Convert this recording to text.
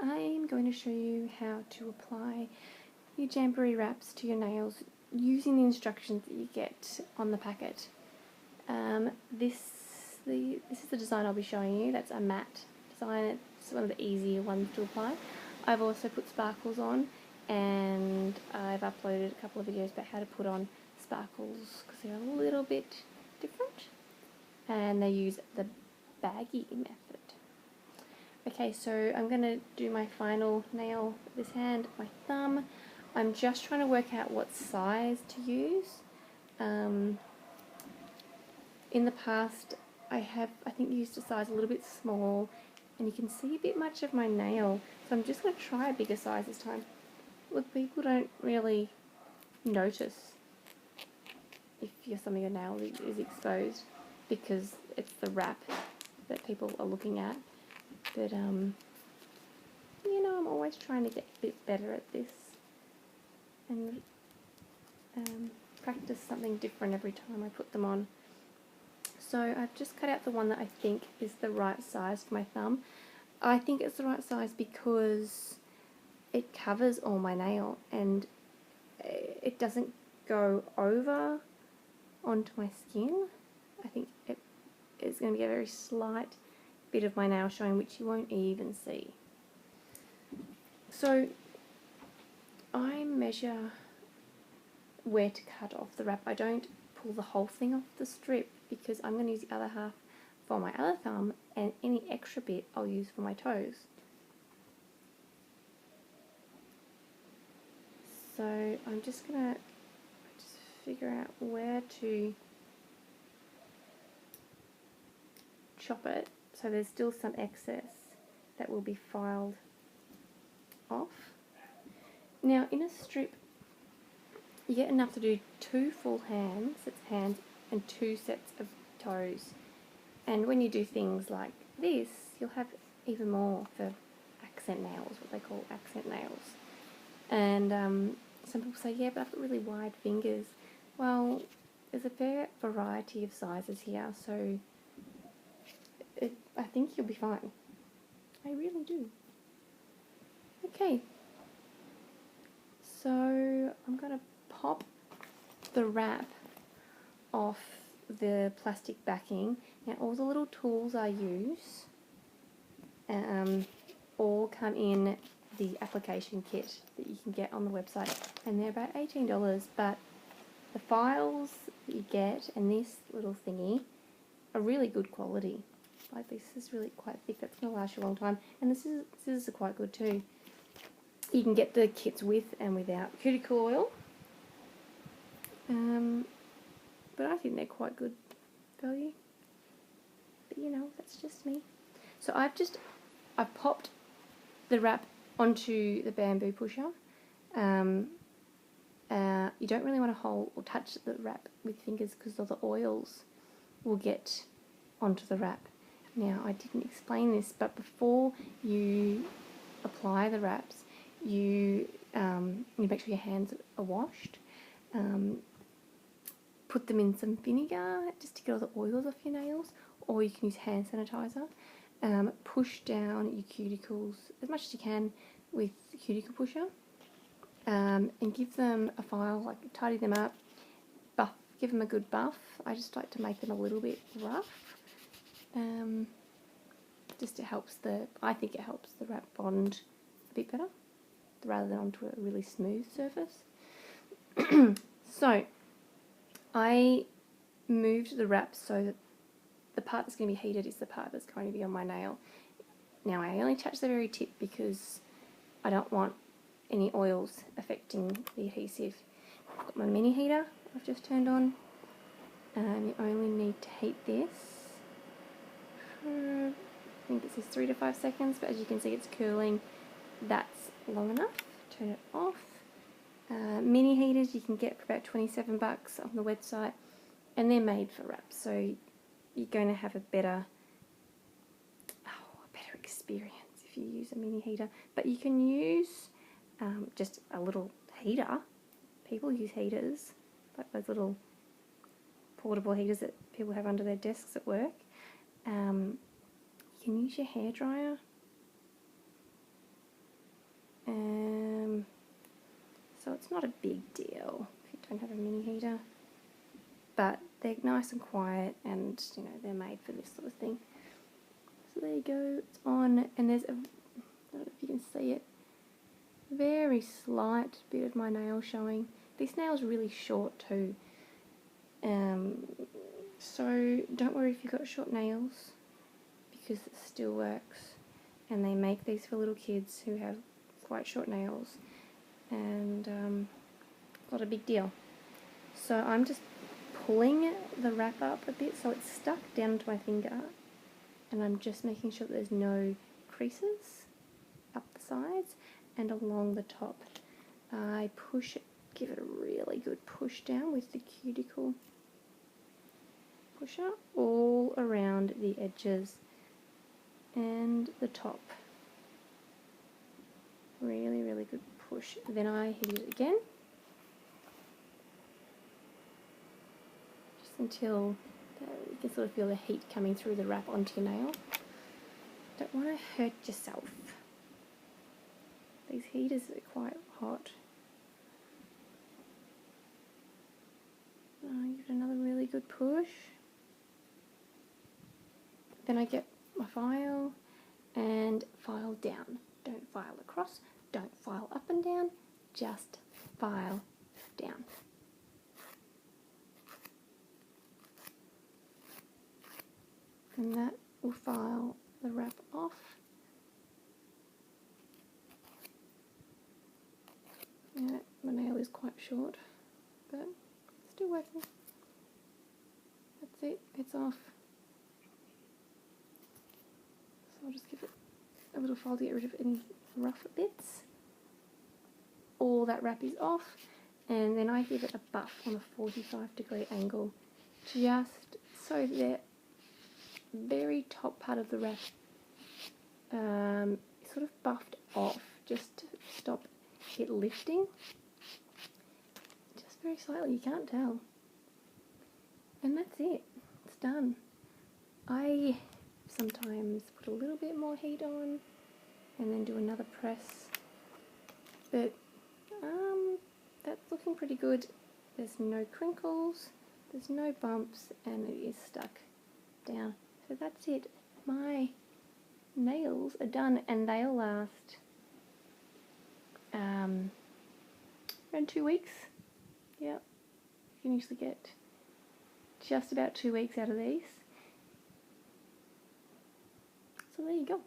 I'm going to show you how to apply your Jamberry wraps to your nails using the instructions that you get on the packet. This is the design I'll be showing you. That's a matte design. It's one of the easier ones to apply. I've also put sparkles on, and I've uploaded a couple of videos about how to put on sparkles because they're a little bit different, and they use the baggy method. Okay, so I'm going to do my final nail with this hand, my thumb. I'm just trying to work out what size to use. In the past, I think used a size a little bit small, and you can see a bit much of my nail, so I'm just going to try a bigger size this time. Look, people don't really notice if some of your nail is exposed because it's the wrap that people are looking at. But, you know, I'm always trying to get a bit better at this and practice something different every time I put them on. So I've just cut out the one that I think is the right size for my thumb. I think it's the right size because it covers all my nail and it doesn't go over onto my skin. I think it's going to be a very slight bit of my nail showing, which you won't even see. So I measure where to cut off the wrap. I don't pull the whole thing off the strip because I'm going to use the other half for my other thumb, and any extra bit I'll use for my toes. So I'm just going to figure out where to chop it so there's still some excess that will be filed off. Now in a strip you get enough to do 2 full hands, and 2 sets of toes. And when you do things like this, you'll have even more for accent nails, what they call accent nails. And some people say, yeah, but I've got really wide fingers. Well, there's a fair variety of sizes here, so I think you'll be fine. I really do. Okay, so I'm going to pop the wrap off the plastic backing. Now all the little tools I use all come in the application kit that you can get on the website, and they're about $18, but the files that you get and this little thingy are really good quality. Like this is really quite thick, that's going to last you a long time, and the scissors are quite good too. You can get the kits with and without cuticle oil, but I think they're quite good value. But you know, that's just me. So I've popped the wrap onto the bamboo pusher. You don't really want to hold or touch the wrap with fingers because all the oils will get onto the wrap. Now, I didn't explain this, but before you apply the wraps, you make sure your hands are washed. Put them in some vinegar just to get all the oils off your nails, or you can use hand sanitizer. Push down your cuticles as much as you can with the cuticle pusher, and give them a file, like tidy them up, give them a good buff. I just like to make them a little bit rough. Just I think it helps the wrap bond a bit better rather than onto a really smooth surface. So I moved the wrap so that the part that's going to be heated is the part that's going to be on my nail. Now I only touch the very tip because I don't want any oils affecting the adhesive. I've got my mini heater I've just turned on, and you only need to heat this for, I think it says 3 to 5 seconds, but as you can see it's curling. That's long enough. Turn it off. Mini heaters you can get for about $27 on the website, and they're made for wraps, so you're going to have a better experience if you use a mini heater. But you can use just a little heater. People use heaters, like those little portable heaters that people have under their desks at work. You can use your hairdryer not a big deal if you don't have a mini heater, but they're nice and quiet, and you know, they're made for this sort of thing. So there you go, it's on, and there's a, I don't know if you can see it, very slight bit of my nail showing. This nail's really short too, so don't worry if you've got short nails, because it still works, and they make these for little kids who have quite short nails, and not a big deal. So I'm just pulling the wrap up a bit so it's stuck down to my finger, and I'm just making sure that there's no creases up the sides and along the top. I push it, give it a really good push down with the cuticle pusher all around the edges and the top. Really, really good push. Then I hit it again, just until you can sort of feel the heat coming through the wrap onto your nail. Don't want to hurt yourself. These heaters are quite hot. Give it another really good push. Then I get my file and file down. Don't file across, don't file up and down, just file down. And that will file the wrap off. Yeah, my nail is quite short, but it's still working. That's it, it's off. So I'll just give it a little file to get rid of any rough bits. All that wrap is off, and then I give it a buff on a 45-degree angle, just so the very top part of the wrap sort of buffed off, just to stop it lifting. Just very slightly, you can't tell. And that's it, it's done. I sometimes put a little bit more heat on and then do another press, but that's looking pretty good. There's no crinkles, there's no bumps, and it is stuck down. So that's it. My nails are done, and they'll last around 2 weeks. Yeah, you can usually get just about 2 weeks out of these. So there you go.